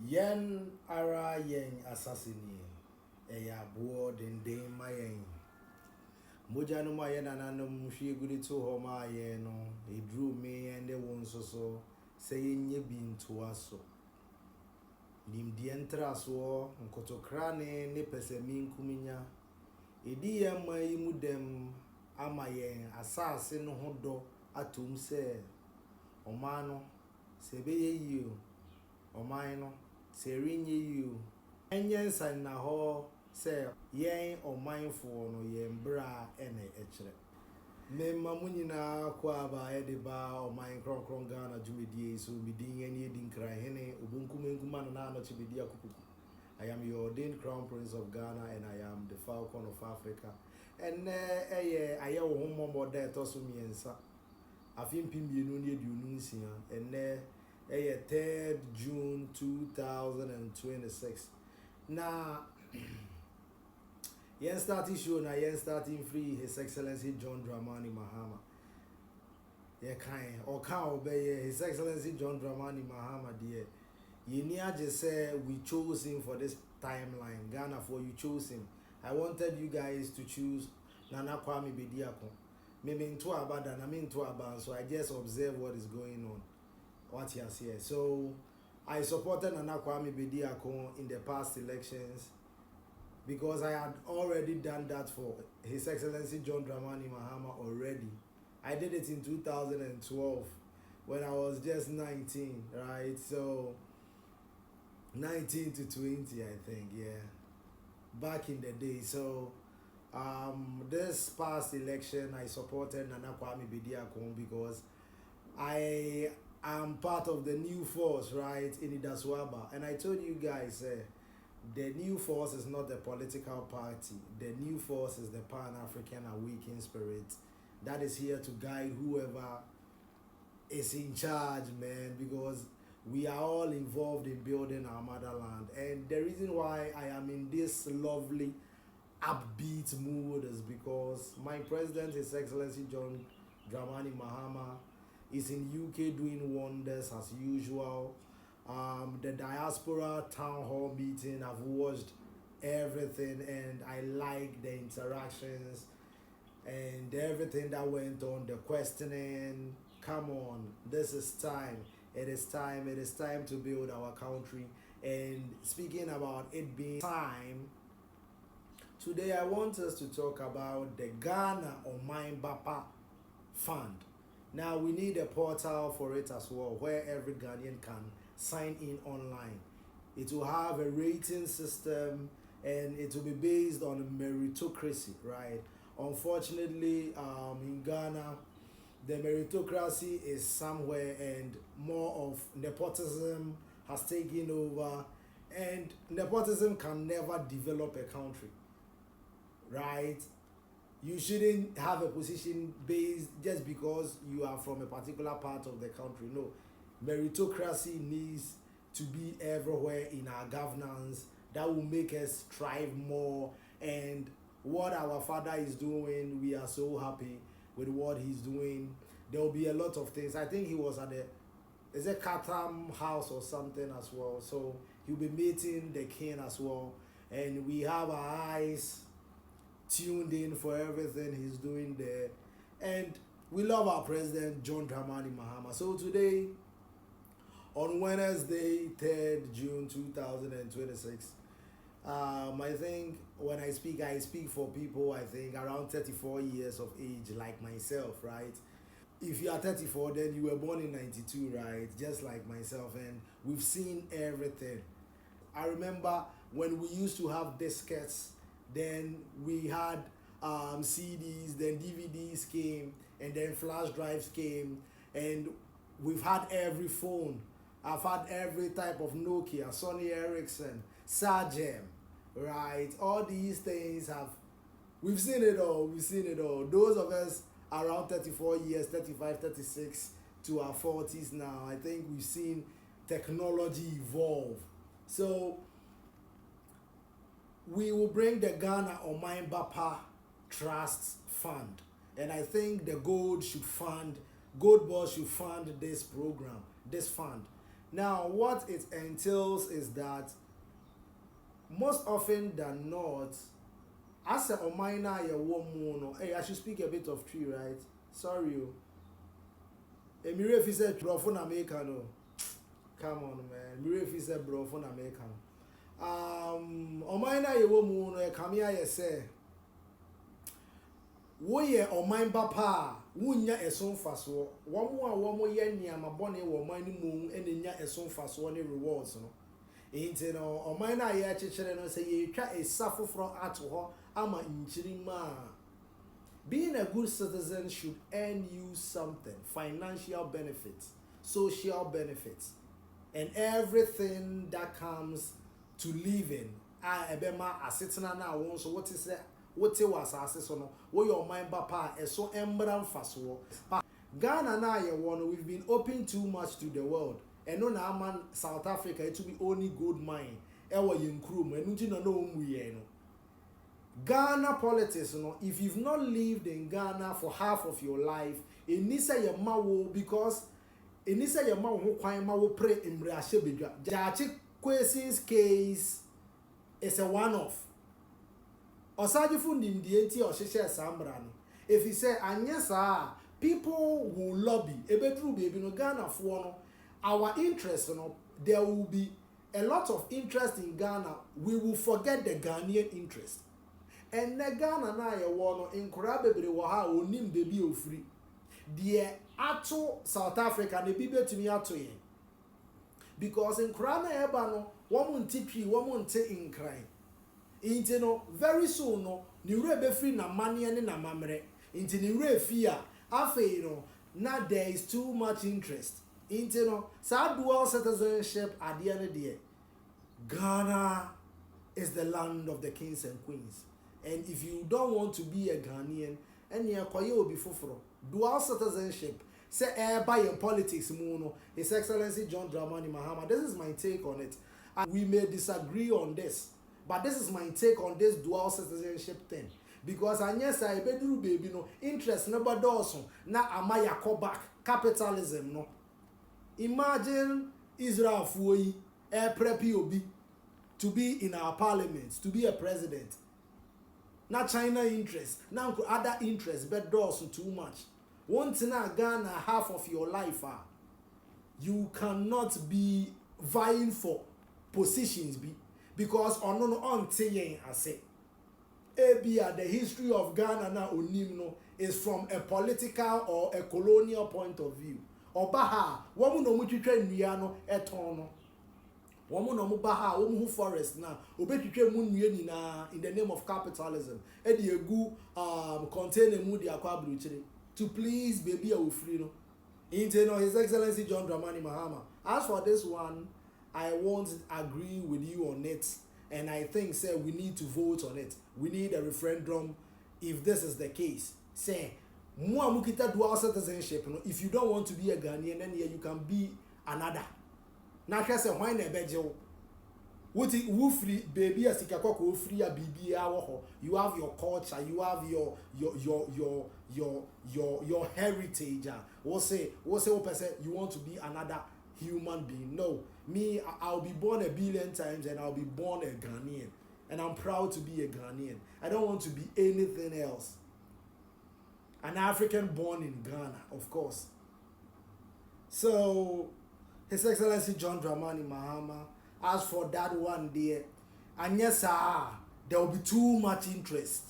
Yen ara yen assassini. Eya bo den ma yen. Moja no ma yen ananom hwe gudi to ho ma yen no. E drew me and the one so say nye bi ntoa so. Nim di entra so nkotokra ne pese mi nkuminya. Edi yen ma yi mudem ama yen asase no ho do atom se oman no se be ye yi o oman no se rinye yi o enye san na ho se yen omanfo no yen bra ene ekire me mamunyina kwa ba e de ba oman kronkron Ghana jumedie so midin ene edin kra hene obunkumenkuma na no che Bediako-Poku. I am your ordained Crown Prince of Ghana and I am the Falcon of Africa. And I have one more there to me and sa. I think Pimbiano near Dunisia and 3rd June 2026. Now, yen starting show na yen starting free His Excellency John Dramani Mahama. Yeah, kind or can obey His Excellency John Dramani Mahama, dear. Yenia just said we chose him for this timeline. Ghana for you chose him. I wanted you guys to choose Nana Kwame Bediako. Maybe into Abada, I mean to Aban, so I just observe what is going on. What he has here. So I supported Nana Kwame Bediako in the past elections because I had already done that for His Excellency John Dramani Mahama already. I did it in 2012 when I was just 19, right? So 19 to 20, I think, yeah, back in the day. So this past election I supported Nana Kwame Bediako because I am part of the new force, right, in Diaspora. And I told you guys the new force is not the political party. The new force is the Pan-African Awakening Spirit that is here to guide whoever is in charge, man, because we are all involved in building our motherland. And the reason why I am in this lovely upbeat mood is because my president, His Excellency John Dramani Mahama, is in UK doing wonders as usual. The Diaspora town hall meeting, I've watched everything and I like the interactions and everything that went on, the questioning. Come on, this is time. It is time to build our country. And speaking about it being time, today I want us to talk about the Ghana Omanbapa Fund. Now we need a portal for it as well, where every Ghanaian can sign in online. It will have a rating system and it will be based on meritocracy, right? Unfortunately, in Ghana, the meritocracy is somewhere and more of nepotism has taken over, and nepotism can never develop a country, right? You shouldn't have a position based just because you are from a particular part of the country. No, meritocracy needs to be everywhere in our governance. That will make us strive more. And what our father is doing, we are so happy with what he's doing. There will be a lot of things. I think he was at the Katam house or something as well. So he'll be meeting the king as well. And we have our eyes tuned in for everything he's doing there. And we love our president, John Dramani Mahama. So today, on Wednesday, 3rd June 2026, I think when I speak for people, I think around 34 years of age, like myself, right? If you are 34, then you were born in 92, right? Just like myself, and we've seen everything. I remember when we used to have diskettes, then we had CDs, then DVDs came, and then flash drives came, and we've had every phone. I've had every type of Nokia, Sony Ericsson, Sagem, right? All these things we've seen it all, Those of us around 34 years, 35, 36 to our 40s now, I think we've seen technology evolve. So we will bring the Ghana Omanbapa Trust Fund. And I think the Gold Board should fund this program, this fund. Now, what it entails is that most often than not, as a minor woman, hey, I should speak a bit of tree, right? Sorry, you. Emire if said brofo na America no. Come on, man. Emire if said brofo na America. Minor woman, no, come here, say. Woye Omanbapa wunya eson faso. Womo ye niama bone wo man mu enya eson faso ne rewards no. Inti no oman na ye chechere no say ye twa esafo from ato ho ama nchirima. Being a good citizen should earn you something, financial benefits, social benefits, and everything that comes to living. Ebema asetena na won so what is that? What was assessor no? What your mind bapa so embram faso. Ghana na ye one we've been open too much to the world. And no na man South Africa it to be only gold mine. Ewa yinkrum and no no. Ghana politics, no, if you've not lived in Ghana for half of your life, it needs a yamawo because it needs a yamawo who kwai mawo pre imre ashebedwa. Jachi Kwesi's case is a one-off. Osaji fundi ndienti or sheshe sambrano. If he say anyesa, people will lobby. Ebedru baby no Ghana for no. Our interest, no, there will be a lot of interest in Ghana. We will forget the Ghanaian interest. And the Ghana na ye wono inkura bebre wo ha onim baby ofri. The ato South Africa ne bibe tumi ato yen. Because inkura na eba no, womun tipri, womun te inkran. Inti no very soon no ni wure be free na mane ne na mamre. Inti ni wure fia afei no na there is too much interest. Inti no sa dual citizenship ade ne de. Ghana is the land of the kings and queens. And if you don't want to be a Ghanaian, and you will be fufuro. Dual citizenship, say by your politics, Muno, His Excellency John Dramani Mahama. This is my take on it. And we may disagree on this, but this is my take on this dual citizenship thing. Because I bedru baby no interest never does na amaya call back capitalism no. Imagine Israel Fui POB to be in our parliament, to be a president. Not China interest, now other interests, but doors too much. Once in a Ghana half of your life, you cannot be vying for positions because on saying I say, the history of Ghana now onimno is from a political or a colonial point of view. Obaha, woman no mutitwe nwiano etono. Woman no mubaha, woman who forest na obetitwe mu nwie nyina in the name of capitalism. E de egu contain mu dia kwa bruchire to please baby a free no. Into His Excellency John Dramani Mahama. As for this one, I won't agree with you on it, and I think say we need to vote on it. We need a referendum if this is the case. Say Mua mukita dual citizenship. If you don't want to be a Ghanaian, then you can be another. Na say why na beje wo free baby asikakwa ko free a bibia wo ho. You have your culture, you have your heritage. We'll say person you want to be another human being. No, me I'll be born a billion times and I'll be born a Ghanaian, and I'm proud to be a Ghanaian. I don't want to be anything else. An African born in Ghana, of course. So His Excellency John Dramani Mahama, as for that one there, and yes, there will be too much interest.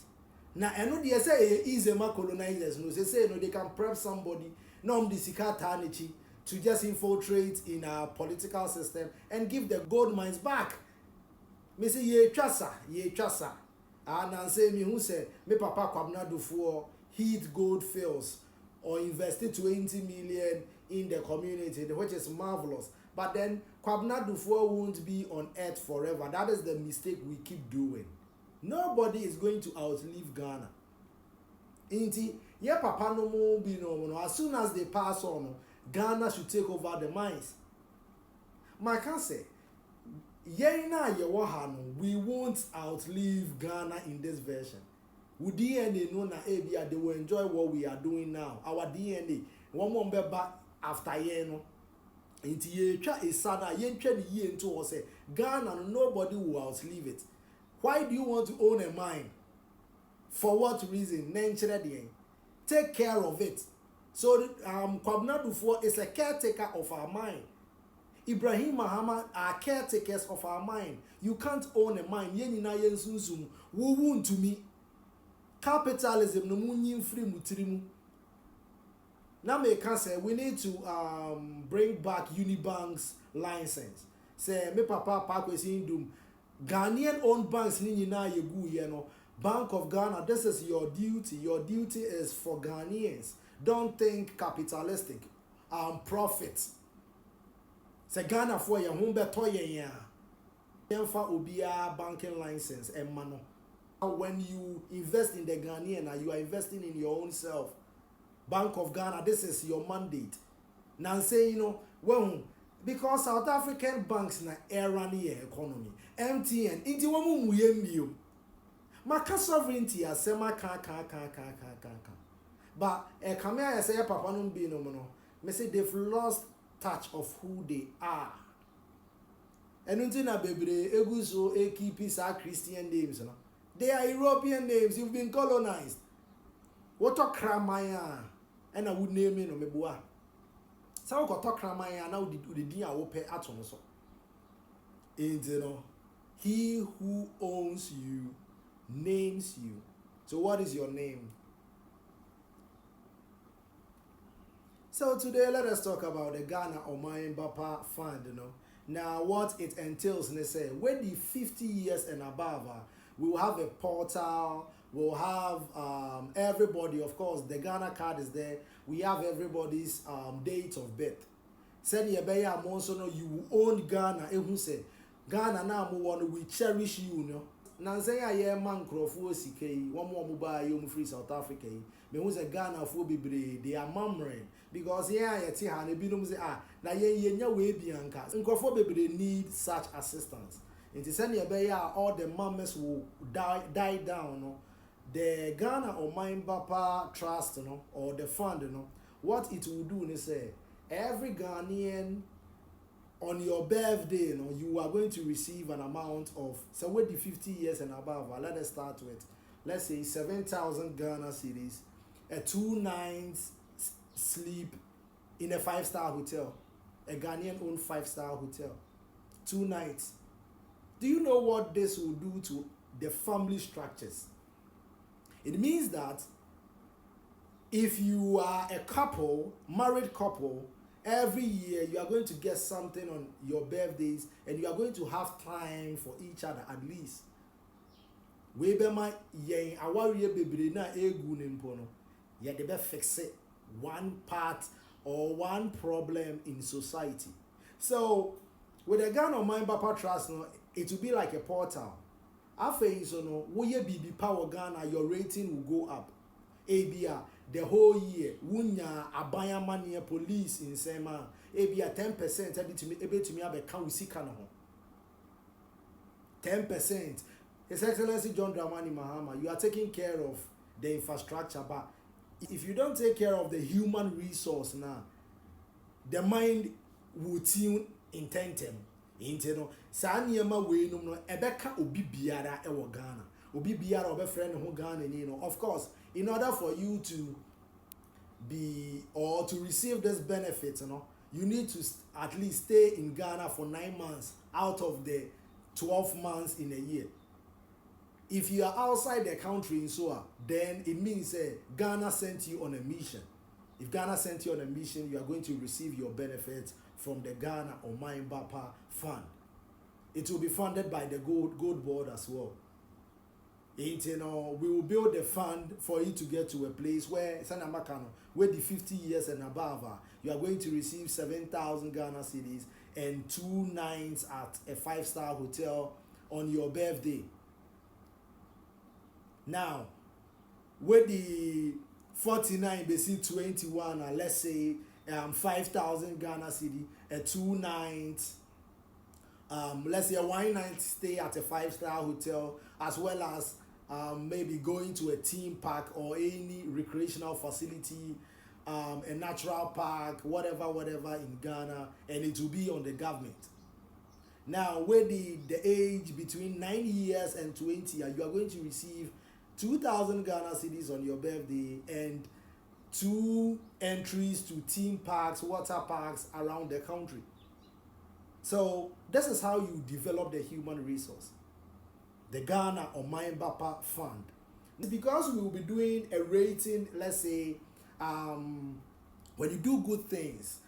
Now, I know they say easy colonizers, no, they say no, they can prep somebody, no, to just infiltrate in our political system and give the gold mines back. Me say ye chasa. And I say me who say me papa kwabna do for heat gold fields or invested 20 million in the community, which is marvelous. But then Kwabna Dufour won't be on earth forever. That is the mistake we keep doing. Nobody is going to outlive Ghana. Inti, ye papa no mo be no. As soon as they pass on, Ghana should take over the mines. My can say, ye na ye wahano, we won't outlive Ghana in this version. We DNA know na ABA, they will enjoy what we are doing now. Our DNA, one more back after ye no. Inti ye twa isana ye ntwa ni ye nto wo say Ghana nobody will outlive it. Why do you want to own a mine? For what reason? Take care of it. So Kwabena Dufo is a caretaker of our mine. Ibrahim Mahama are caretakers of our mine. You can't own a mine. Yenina yensunzum. Woo to me. Capitalism no munyin free mutirimu. Now me can say we need to bring back Unibank's license. Say me papa pakwesi indum Ghanaian owned banks ni nyina yegu ye no. Bank of Ghana, this is your duty. Your duty is for Ghanaians. Don't think capitalistic. Profit. Say Ghana for your home beto ye ya. Yenfa obia banking license and mano. When you invest in the Ghanaian, you are investing in your own self. Bank of Ghana, this is your mandate. Now say, you know, well, because South African banks na era ni economy. MTN, inti wamu muyembiyo. Maka sovereignty asema ka. But kamea ya say papa no be no no. Me say they've lost touch of who they are. Enunti na bebre eguso keep sa Christian names no. They are European names. You've been colonized. What a kramaya and I would name no mebua. So got talk kramaya now the dia will pay atom so. You know, he who owns you names you. So what is your name? So today let us talk about the Ghana Omanbapa Fund, you know. Now what it entails, they say when the 50 years and above, we will have a portal, we'll have everybody, of course, the Ghana card is there. We have everybody's date of birth. Send your baby also know you own Ghana. Who say Ghana now we cherish you, no. Nanzaya ye man crofo sike one more mobile you free South Africa. Me who say Ghana for be they are murmuring because here yeti ha ne binom say na ye nya we bianca. Crofo be need such assistance. It is any all the mamas will die down, no. The Ghana Omanbapa Trust, no, or the fund, no, what it will do is say every Ghanaian on your birthday, no, you are going to receive an amount of so with the 50 years and above. Let us start with, let's say 7,000 Ghana cedis, a 2 nights sleep in a 5-star hotel, a Ghanaian owned 5-star hotel, 2 nights. Do you know what this will do to the family structures? It means that if you are a couple, married couple, every year you are going to get something on your birthdays and you are going to have time for each other at least. Webema yen awariye bebre na egu nimpo no. Ya debe fix it one part or one problem in society. So with the Ghana Omanbapa Trust, no, it will be like a portal. After so no, woye BB Power Ghana, your rating will go up. ABR the whole year, wunya abaya money police in sema. ABR 10% able to me have a count with Sikano. 10%. His Excellency John Dramani Mahama, you are taking care of the infrastructure, but if you don't take care of the human resource now, the mind will tune in tentem. Inteno saa niema we no ebeka obi biara e wo Ghana obi biara obe friend ho Ghana ni no. Of course, in order for you to be or to receive this benefit, you know, you need to at least stay in Ghana for 9 months out of the 12 months in a year. If you are outside the country in SOA, then it means Ghana sent you on a mission. If Ghana sent you on a mission, you are going to receive your benefits from the Ghana Omanbapa Fund. It will be funded by the Gold Board as well. You know, we will build a fund for you to get to a place where Sanamakano, where the 50 years and above, you are going to receive 7,000 Ghana cedis and 2 nights at a 5-star hotel on your birthday. Now, with the 49 basic 21, let's say 5,000 Ghana cedi, a 2 nights, let's say a 1 night stay at a 5-star hotel, as well as maybe going to a theme park or any recreational facility a natural park, whatever in Ghana, and it will be on the government. Now, with the age between 9 years and 20, you are going to receive 2,000 Ghana cedis on your birthday and 2 entries to theme parks, water parks around the country. So this is how you develop the human resource. The Ghana Omanbapa Fund. Because we will be doing a rating, let's say, when you do good things,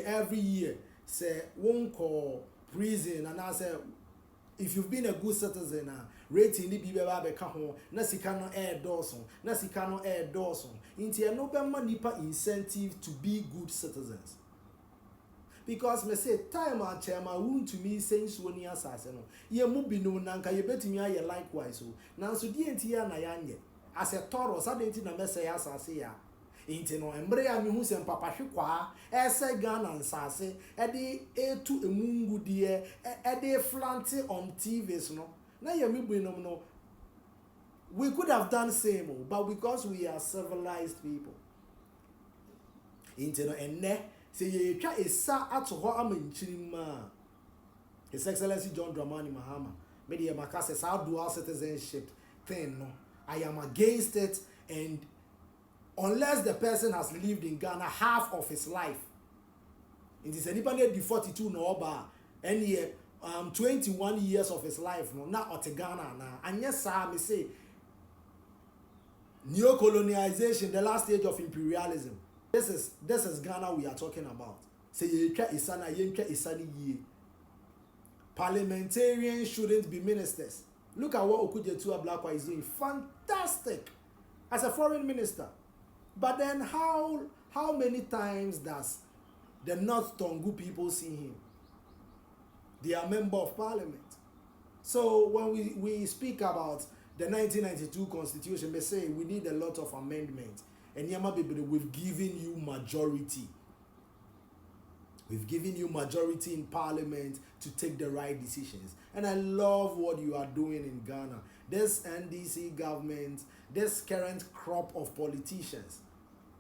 every year, say, won't call prison, and I say, if you've been a good citizen, rating ni bibe ba beka ho na sika no air dawson na sika no air dawson inti no be ma nipa incentive to be good citizens. Because me say time and chairman won to me saying so ni asase no ye mu bi no nanka ye betimi aye likewise so nanso di enti ya na yanye as a toro sa denti na me say asase ya inti no embre ya me hu sem papa hwekwa ese Ghana nsase e de etu emungu de e de flante on TVs no na ye me bu no we could have done same, but because we are civilized people inti no enne say ye twa esa ato ho amanchirima. His Excellency John Dramani Mahama made the makase sa dual citizenship thing no. I am against it, and unless the person has lived in Ghana half of his life, it is anybody the 42 no oba and year 21 years of his life no na ote Ghana na and yes sir me say neo-colonization, the last stage of imperialism. This is Ghana we are talking about. Say yetwa isana yentwa isani ye. Parliamentarians shouldn't be ministers. Look at what Okujetua Blakwa is doing. Fantastic as a foreign minister. But then how many times does the North Tongu people see him? They are member of parliament. So when we speak about the 1992 constitution, they say we need a lot of amendments. And Yama Bibiri, we've given you majority. We've given you majority in parliament to take the right decisions. And I love what you are doing in Ghana. This NDC government, this current crop of politicians,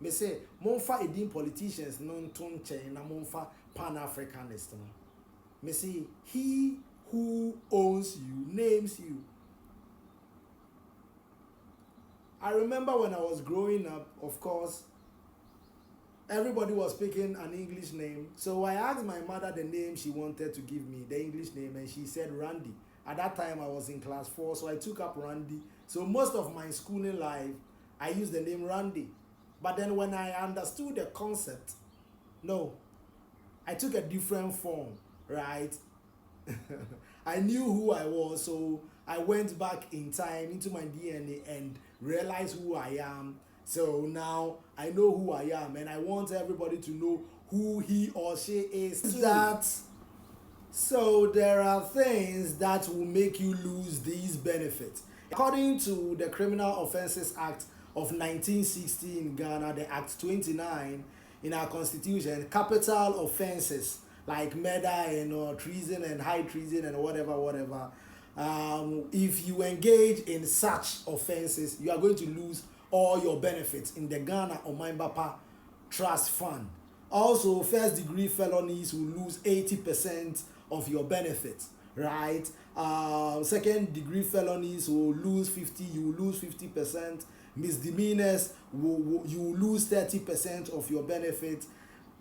me say, monfa edin politicians non tonche na monfa pan-Africanist. Me say, he who owns you names you. I remember when I was growing up, of course, everybody was picking an English name. So I asked my mother the name she wanted to give me, the English name, and she said Randy. At that time, I was in class 4, so I took up Randy. So most of my schooling life, I used the name Randy. But then when I understood the concept, no, I took a different form, right? I knew who I was, so I went back in time into my DNA and realized who I am. So now I know who I am, and I want everybody to know who he or she is. So there are things that will make you lose these benefits. According to the Criminal Offences Act of 1960 in Ghana, the Act 29 in our constitution, capital offences like murder and treason and high treason and whatever, if you engage in such offenses, you are going to lose all your benefits in the Ghana Omanbapa Trust Fund. Also, first degree felonies will lose 80% of your benefits, right? Second degree felonies will lose 50%, you will lose 50%. Misdemeanors, you will lose 30% of your benefits.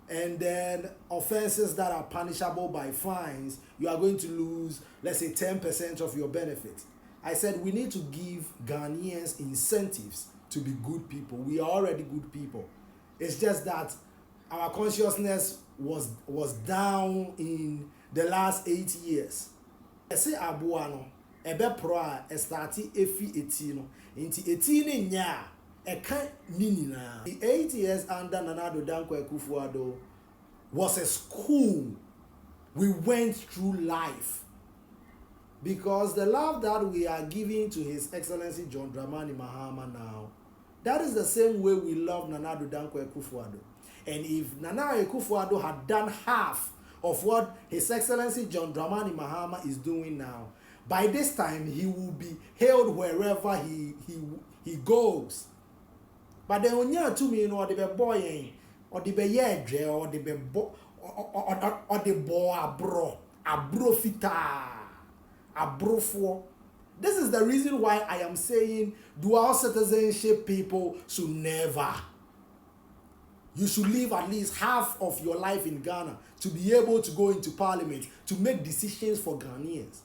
And then offenses that are punishable by fines, you are going to lose, let's say, 10% of your benefits. I said we need to give Ghanaians incentives to be good people. We are already good people. It's just that our consciousness was down in the last 8 years. I say abuano, ebe proa estati efi etino, inti etini nya. The 8 years under Nana Addo Dankwa Akufo-Addo was a school. We went through life. Because the love that we are giving to His Excellency John Dramani Mahama now, that is the same way we love Nana Addo Dankwa Akufo-Addo. And if Nana Akufo-Addo had done half of what His Excellency John Dramani Mahama is doing now, by this time he will be hailed wherever he goes. But the onya to me no the be boy or the be ye dre or the be or the boy abro fita abrofo. This is the reason why I am saying dual citizenship people should never. You should live at least half of your life in Ghana to be able to go into parliament to make decisions for Ghanaians.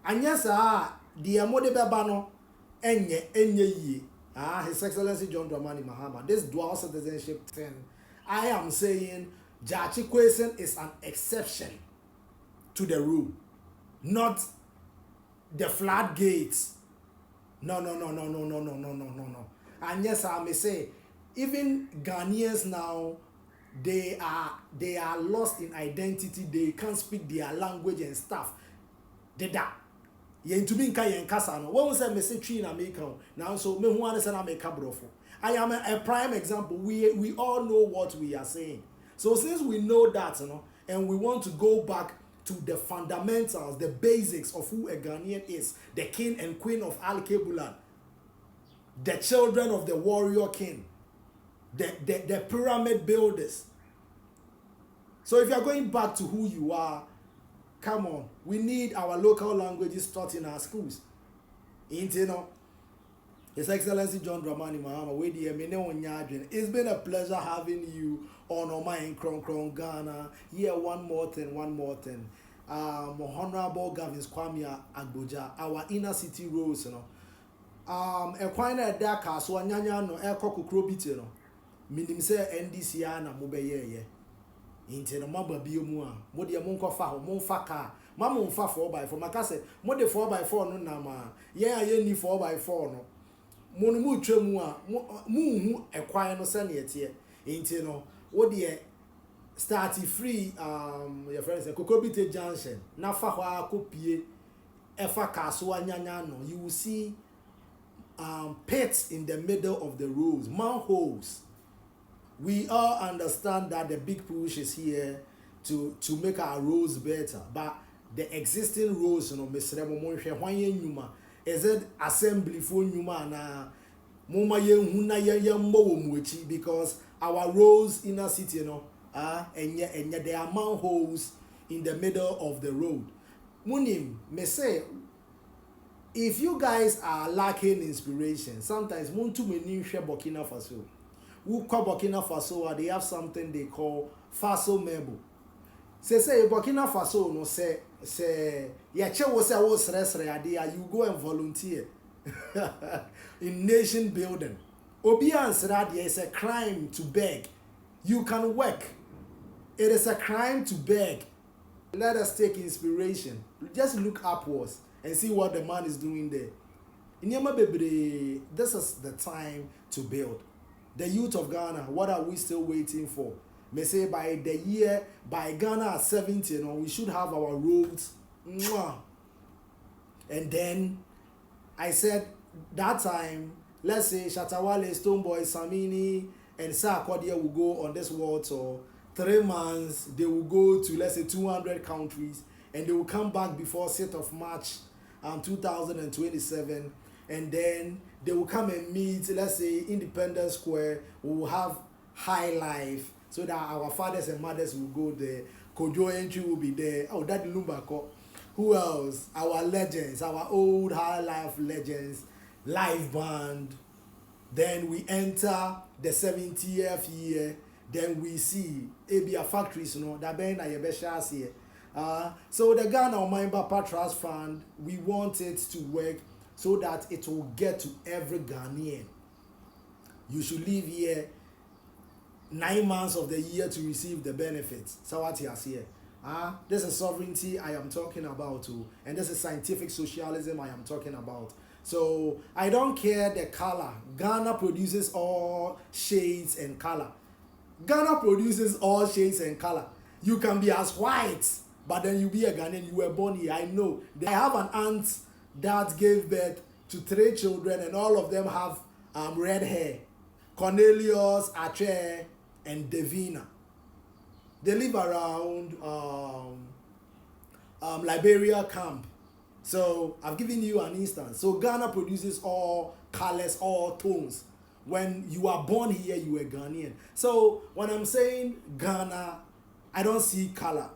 And yes, the Amode Babano, Enye, His Excellency John Dramani Mahama, this dual citizenship thing, I am saying Jachi Kwesen is an exception to the rule, not the floodgates. No. And yes, I may say, even Ghanaians now, they are lost in identity. They can't speak their language and stuff. Yen to me yen kasa no. When we say me say tree na make now, so me who understand na make brofo. I am a prime example. We all know what we are saying. So since we know that, and we want to go back to the fundamentals, the basics of who a Ghanaian is, the king and queen of Al Kebulan, the children of the warrior king, the pyramid builders. So if you are going back to who you are, come on, we need our local languages taught in our schools. His Excellency John Dramani Mahama, it's been a pleasure having you on Oman Kron Ghana. Yeah, one more thing. Honorable Gavin Kwame Agboja, our inner city roads, Equine Daka, so Anyanya no Eko Kukrobiti, meaning say NDC na Mobeye. Into the mamba biomua, Modia Monkofa, Monfaka, Mamonfa 4x4, Macase, Mode 4x4 no nama, yeah, ye 4x4 no. Monumu tremua, moo acquire no saniety, into no, what dear starty free, your friends, a Kokobite Junction, Nafawa Kopie, Efa Kasua Nyanyano, you will see pits in the middle of the roads, manholes. We all understand that the big push is here to make our roads better, but the existing roads, is it assembly for Numa because our roads in our city, and yet there are manholes in the middle of the road. Munim may say, if you guys are lacking inspiration, sometimes Muntu many Burkina Faso. Who call Burkina Faso, they have something they call Faso Mebo. Say Burkina Faso no say yeah, you go and volunteer in nation building. Obians Radia is a crime to beg. You can work. It is a crime to beg. Let us take inspiration. Just look upwards and see what the man is doing there. In Yama Bebre, this is the time to build. The youth of Ghana, what are we still waiting for? May say by Ghana at 70, we should have our roads. And then I said that time, let's say Shatawale, Stoneboy, Samini, and Sarkodie will go on this world tour. 3 months, they will go to, let's say, 200 countries, and they will come back before 6th of March 2027, and then they will come and meet, let's say, Independence Square. We will have high life, so that our fathers and mothers will go there. Kojo Entry will be there. Oh, Daddy Lumbako. Who else? Our legends, our old high life legends, live band. Then we enter the 70th year. Then we see ABA factories, that been a yebeshas here. So the Ghana Omanbapa Fund, we want it to work so that it will get to every Ghanaian. You should live here 9 months of the year to receive the benefits. So what you here? This is sovereignty I am talking about too, and this is scientific socialism I am talking about. So I don't care the color. Ghana produces all shades and color. Ghana produces all shades and color. You can be as white, but then you be a Ghanaian. You were born here. I know. I have an aunt that gave birth to 3 children, and all of them have red hair. Cornelius, Ache, and Davina. They live around Liberia camp, So I've given you an instance. So Ghana produces all colors, all tones. When you are born here, you are Ghanaian. So when I'm saying Ghana, I don't see color.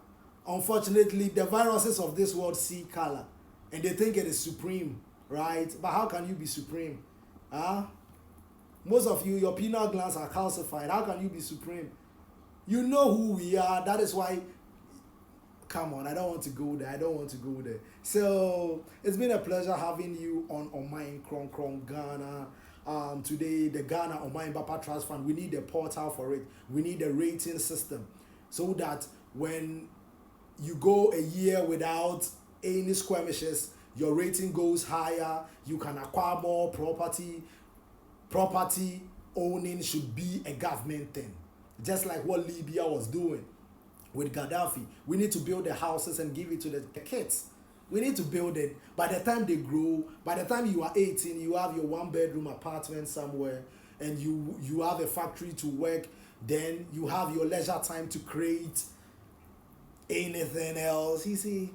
Unfortunately, the viruses of this world see color, and they think it is supreme, right? But how can you be supreme? Huh? Most of you, your pineal glands are calcified. How can you be supreme? You know who we are. That is why. Come on, I don't want to go there. I don't want to go there. So it's been a pleasure having you on Omanbapa Ghana. Today, the Ghana Omanbapa Trust Fund. We need a portal for it. We need a rating system so that when you go a year without any skirmishes, your rating goes higher. You can acquire more property. Property owning should be a government thing, just like what Libya was doing with Gaddafi. We need to build the houses and give it to the kids. We need to build it. By the time they grow, by the time you are 18, you have your 1-bedroom apartment somewhere, and you have a factory to work. Then you have your leisure time to create anything else. You see,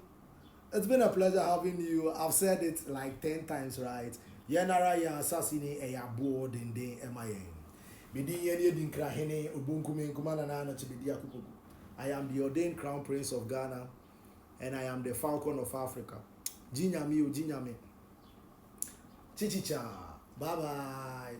it's been a pleasure having you. I've said it like 10 times, right? Yenara ya assassine a board in the MIA. I am the ordained crown prince of Ghana, and I am the falcon of Africa. Jinyami, Jinyami. Chichicha. Bye bye.